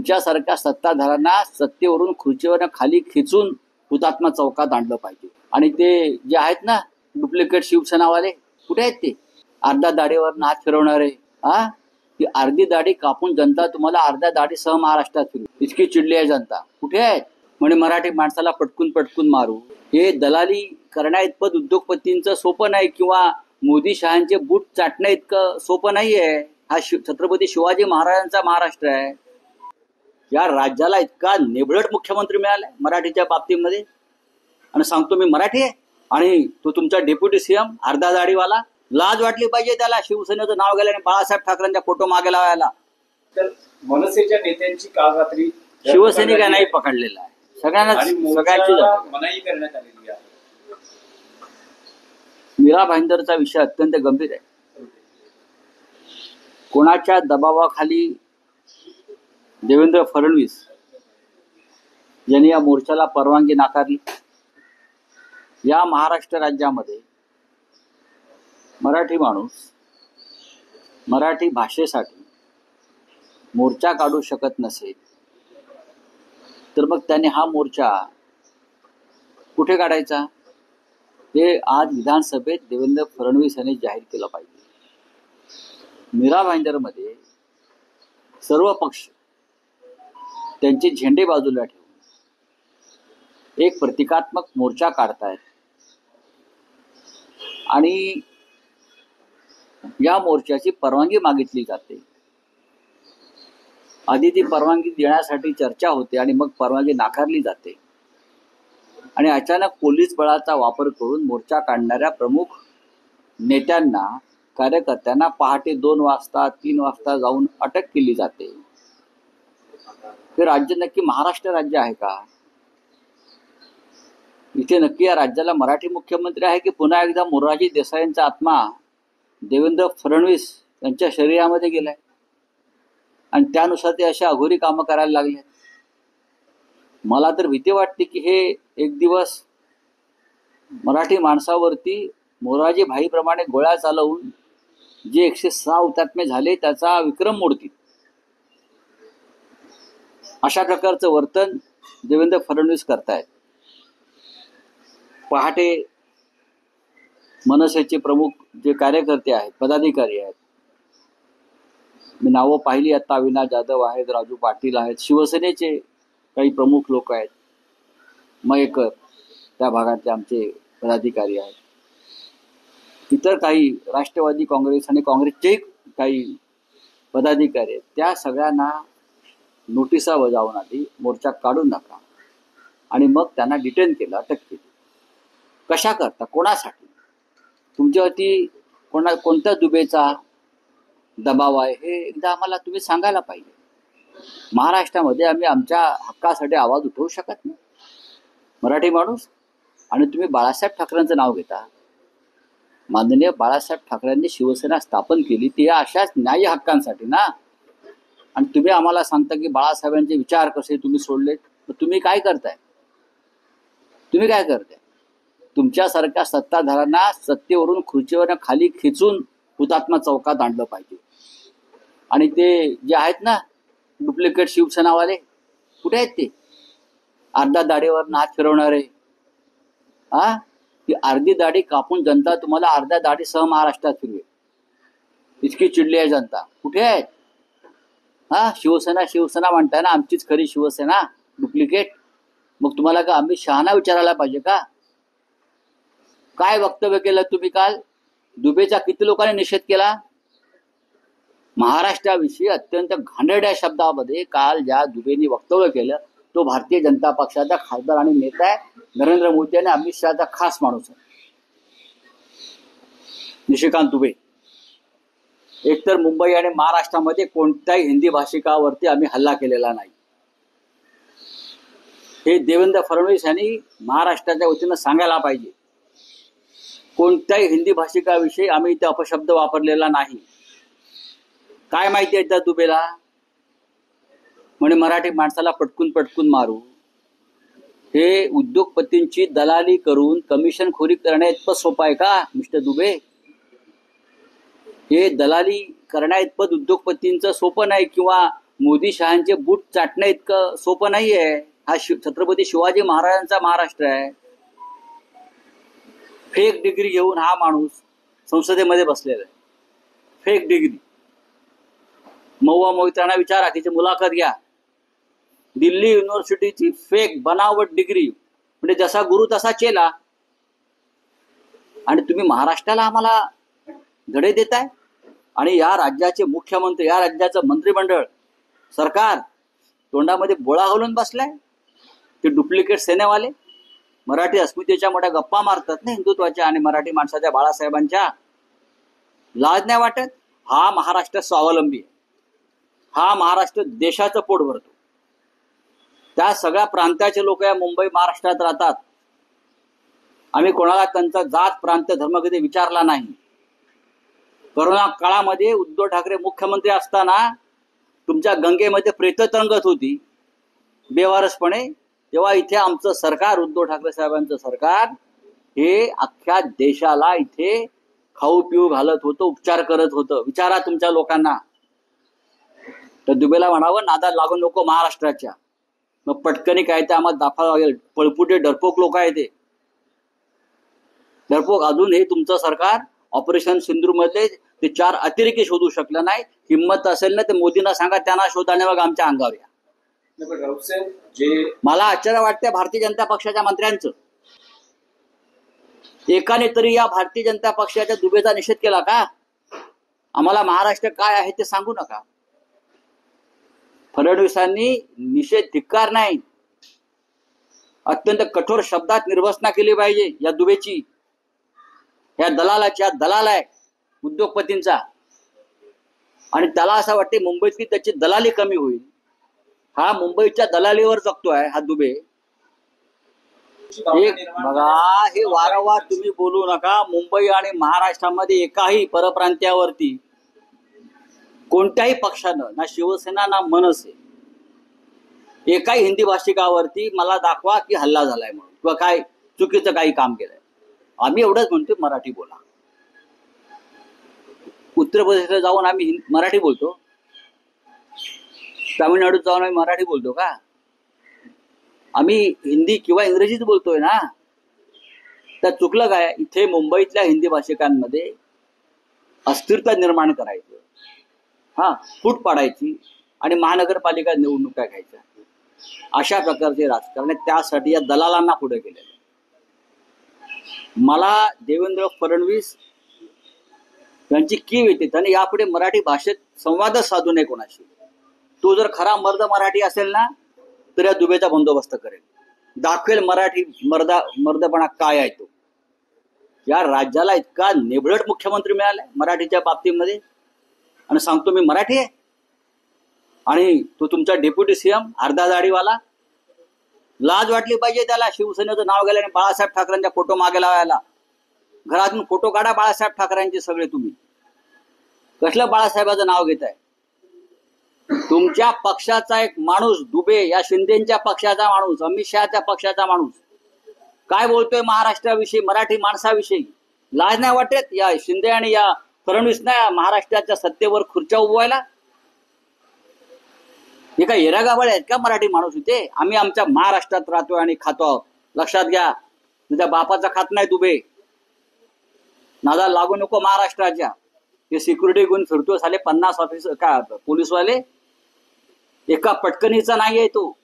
तुमच्यासारख्या सत्ताधाऱ्यांना सत्तेवरून खुर्चीवरून खाली खेचून हुतात्मा चौकात आणलं पाहिजे. आणि ते जे आहेत ना डुप्लिकेट शिवसेनावाले, कुठे आहेत ते? अर्ध्या दाढीवर हात फिरवणारे. ती अर्धी दाढी कापून जनता तुम्हाला अर्ध्या दाढीसह महाराष्ट्रात फिरू, इतकी चिडली आहे जनता. कुठे आहेत? म्हणे मराठी माणसाला पटकून पटकून मारू. हे दलाली करण्या इतपत उद्योगपतींचं सोपं नाही, किंवा मोदी शहांचे बूट चाटण्या इतकं सोपं नाहीये. हा छत्रपती शिवाजी महाराजांचा महाराष्ट्र आहे. या राज्याला इतका निभळट मुख्यमंत्री मिळालाय मराठीच्या बाबतीमध्ये. आणि सांगतो मी मराठी आहे, आणि तो तुमचा डेप्युटी सीएम अर्धा दाढीवाला. लाज वाटली पाहिजे त्याला शिवसेनेचं नाव गेल्याने बाळासाहेब ठाकरेंच्या फोटो मागे लावायला. तर मनसेच्या नेत्यांची काल रात्री शिवसैनिक नाही पकडलेला आहे. सगळ्यांची मनाई करण्यात आलेली आहे. मीरा भाईंदरचा विषय अत्यंत गंभीर आहे. कोणाच्या दबावाखाली देवेंद्र फडणवीस यांनी या मोर्चाला परवानगी नाकारली? या महाराष्ट्र राज्यामध्ये मराठी माणूस मराठी भाषेसाठी मोर्चा काढू शकत नसेल तर मग त्याने हा मोर्चा कुठे काढायचा? हे आज विधानसभेत देवेंद्र फडणवीस यांनी जाहीर केलं पाहिजे. मीरा भाईंदरमध्ये सर्व पक्ष त्यांचे झेंडे बाजूला ठेवून एक प्रतिकात्मक मोर्चा काढतायत. आणि या मोर्चाची परवानगी मागितली जाते. आधी ती परवानगी देण्यासाठी चर्चा होते आणि मग परवानगी नाकारली जाते. आणि अचानक पोलीस बळाचा वापर करून मोर्चा काढणाऱ्या प्रमुख नेत्यांना, कार्यकर्त्यांना पहाटे 2 वाजता 3 वाजता जाऊन अटक केली जाते. हे राज्य नक्की महाराष्ट्र राज्य आहे का? इथे नक्की या राज्याला मराठी मुख्यमंत्री आहे की पुन्हा एकदा मोरारजी देसाईंचा आत्मा देवेंद्र फडणवीस यांच्या शरीरामध्ये गेलाय आणि त्यानुसार ते अशा अघोरी कामं करायला लागले? मला तर भीती वाटते की हे एक दिवस मराठी माणसावरती मोरारजी भाईप्रमाणे गोळ्या चालवून जे 106 हुतात्मे झाले त्याचा विक्रम मोडतील. अशा प्रकारचं वर्तन देवेंद्र फडणवीस करतायत. पहाटे मनसेचे प्रमुख जे कार्यकर्ते आहेत, पदाधिकारी आहेत, मी नावं पाहिली आता, अविनाश जाधव आहेत, राजू पाटील आहेत, शिवसेनेचे काही प्रमुख लोक आहेत, मयेकर त्या भागातले आमचे पदाधिकारी आहेत, इतर काही राष्ट्रवादी काँग्रेस आणि काँग्रेसचे काही पदाधिकारी आहेत, त्या सगळ्यांना नोटिसा बजावून आधी मोर्चा काढून नका आणि मग त्यांना डिटेन केलं, अटक केली. कशा करता? कोणासाठी? तुमच्यावरती कोणत्या दुबेचा दबाव आहे हे एकदा आम्हाला तुम्ही सांगायला पाहिजे. महाराष्ट्रामध्ये आम्ही आमच्या हक्कासाठी आवाज उठवू शकत नाही मराठी माणूस. आणि तुम्ही बाळासाहेब ठाकरेंचं नाव घेता. माननीय बाळासाहेब ठाकरेंनी शिवसेना स्थापन केली ती अशाच न्याय हक्कांसाठी ना. आणि तुम्ही आम्हाला सांगता की बाळासाहेबांचे विचार कसे तुम्ही सोडलेत. तुम्ही काय करताय? तुमच्यासारख्या सत्ताधाऱ्यांना सत्तेवरून खुर्चीवरून खाली खेचून हुतात्मा चौकात आणलं पाहिजे. आणि ते जे आहेत ना डुप्लिकेट शिवसेनावाले, कुठे आहेत ते? अर्ध्या दाढीवर हात फिरवणारे. ती अर्धी दाढी कापून जनता तुम्हाला अर्ध्या दाढीसह महाराष्ट्रात फिरवे, इतकी चिडली आहे जनता. कुठे आहेत? शिवसेना म्हणताय ना, आमचीच खरी शिवसेना डुप्लिकेट. मग तुम्हाला का आम्ही शहाणा विचारायला पाहिजे का? काय वक्तव्य केलं तुम्ही काल? दुबेचा किती लोकांनी निषेध केला? महाराष्ट्राविषयी अत्यंत घाणेरड्या शब्दामध्ये काल ज्या दुबेंनी वक्तव्य केलं तो भारतीय जनता पक्षाचा खासदार आणि नेता आहे. नरेंद्र मोदी आणि अमित शहाचा खास माणूस आहे निशिकांत दुबे. एकतर मुंबई आणि महाराष्ट्रामध्ये कोणत्याही हिंदी भाषिकावरती आम्ही हल्ला केलेला नाही. हे देवेंद्र फडणवीस यांनी महाराष्ट्राच्या वतीनं सांगायला पाहिजे. कोणत्याही हिंदी भाषिकाविषयी आम्ही इथे अपशब्द वापरलेला नाही. काय माहिती आहे त्या दुबेला? म्हणे मराठी माणसाला पटकून मारू. हे उद्योगपतींची दलाली करून कमिशन खोरी करण्या इतपत सोपं आहे का मिस्टर दुबे? हे दलाली करण्या इतपत उद्योगपतींचं सोपं नाही, किंवा मोदी शहांचे बूट चाटणं इतकं सोपं नाहीये. हा छत्रपती शिवाजी महाराजांचा महाराष्ट्र आहे. फेक डिग्री घेऊन हा माणूस संसदेमध्ये बसलेला आहे. Fake degree. महुआ मोहित्रांना विचारा, तिची मुलाखत घ्या. दिल्ली युनिव्हर्सिटीची फेक बनावट डिग्री, म्हणजे जसा गुरु तसा चेला. आणि तुम्ही महाराष्ट्राला आम्हाला धडे देताय. आणि या राज्याचे मुख्यमंत्री, या राज्याचं मंत्रिमंडळ, सरकार तोंडामध्ये बोळा घालून बसलाय. ते डुप्लिकेट सेनेवाले मराठी अस्मितेच्या मोठ्या गप्पा मारतात ना, हिंदुत्वाच्या आणि मराठी माणसाच्या, बाळासाहेबांच्या. लाज नाही वाटत? हा महाराष्ट्र स्वावलंबी आहे. हा महाराष्ट्र देशाचं पोट भरतो. त्या सगळ्या प्रांताचे लोक या मुंबई महाराष्ट्रात राहतात. आम्ही कोणाला त्यांचा जात प्रांत धर्म कधी विचारला नाही. कोरोना काळामध्ये उद्धव ठाकरे मुख्यमंत्री असताना तुमच्या गंगेमध्ये प्रेत तरंगत होती बेवारसपणे, तेव्हा इथे आमचं सरकार, उद्धव ठाकरे साहेबांचं सरकार, हे अख्ख्या देशाला इथे खाऊ पिऊ घालत होतं, उपचार करत होतं. विचारा तुमच्या लोकांना. तर दुबेला म्हणावं, नादात लागू नको महाराष्ट्राच्या. मग पटकनी काय ते आम्हाला दाखवावं लागेल. पळपुटे डरपोक लोक आहे ते. डरपोक. अजून हे तुमचं सरकार ऑपरेशन सिंधूर मधले ते 4 अतिरेकी शोधू शकलं नाही. हिंमत असेल ना ते मोदींना सांगा, त्यांना शोधाने बघ आमच्या अंगावर या. मला आश्चर्य वाटतंय भारतीय जनता पक्षाच्या मंत्र्यांचं. एकाने तरी या भारतीय जनता पक्षाच्या दुबेचा निषेध केला का? आम्हाला महाराष्ट्र काय आहे ते सांगू नका. फडणवीसांनी निषेध, धिक्कार नाही, अत्यंत कठोर शब्दात निर्वसना केली पाहिजे या दुबेची, या दलालाची. हा दलाल आहे उद्योगपतींचा. आणि त्याला असं वाटते मुंबईतली त्याची दलाली कमी होईल. हा मुंबईच्या दलालीवर जगतोय हा दुबे. एक बघा, हे वारंवार तुम्ही बोलू नका. मुंबई आणि महाराष्ट्रामध्ये एकाही परप्रांत्यावरती कोणत्याही पक्षानं, ना शिवसेना ना मनसे, एकाही हिंदी भाषिकावरती मला दाखवा की हल्ला झालाय म्हणून किंवा काय चुकीचं काही काम केलंय. आम्ही एवढंच म्हणतो, मराठी बोला. उत्तर प्रदेशला जाऊन आम्ही मराठी बोलतो, तामिळनाडूत जाऊन आम्ही मराठी बोलतो का? आम्ही हिंदी किंवा इंग्रजीच बोलतोय ना. तर चुकलं काय? इथे मुंबईतल्या हिंदी भाषिकांमध्ये अस्थिरता निर्माण करायचं, फूट पाडायची आणि महानगरपालिका निवडणुका घ्यायच्या, अशा प्रकारचे राजकारण. त्यासाठी या दलालांना पुढे केलेलं. मला देवेंद्र फडणवीस यांची कीव येते. त्याने यापुढे मराठी भाषेत संवादच साधू नये कोणाशी. तो जर खरा मर्द मराठी असेल ना, तर या दुबेचा बंदोबस्त करेल, दाखवेल मराठी मर्दपणा काय आहे तो. या राज्याला इतका नेबळट मुख्यमंत्री मिळालाय मराठीच्या बाबतीमध्ये, आणि सांगतो मी मराठी आहे. आणि तो तुमचा डेप्युटी सीएम अर्धा दाढीवाला. लाज वाटली पाहिजे त्याला. शिवसेनेचं नाव गेल्याने बाळासाहेब ठाकरेंचा फोटो मागे लावायला. घरातून फोटो काढा बाळासाहेब ठाकरेंचे सगळे. तुम्ही कसलं बाळासाहेबाचं नाव घेताय? तुमच्या पक्षाचा एक माणूस दुबे, या शिंदेच्या पक्षाचा माणूस, अमित शहाच्या पक्षाचा माणूस, काय बोलतोय महाराष्ट्राविषयी, मराठी माणसाविषयी? लाज नाही वाटत या शिंदे आणि या फडणवीस ना महाराष्ट्राच्या सत्तेवर खुर्च्या उभवायला? हे काय येरागावळे आहेत का मराठी माणूस इथे? आम्ही आमच्या महाराष्ट्रात राहतोय आणि खातो आहोत. लक्षात घ्या, तुझ्या बापाचा खात नाही दुबे. नादा लागू नको महाराष्ट्राच्या. हे सिक्युरिटी घेऊन फिरतो साले 50 ऑफिसर का पोलीसवाले. एका पटकनीचा नाहीये तो.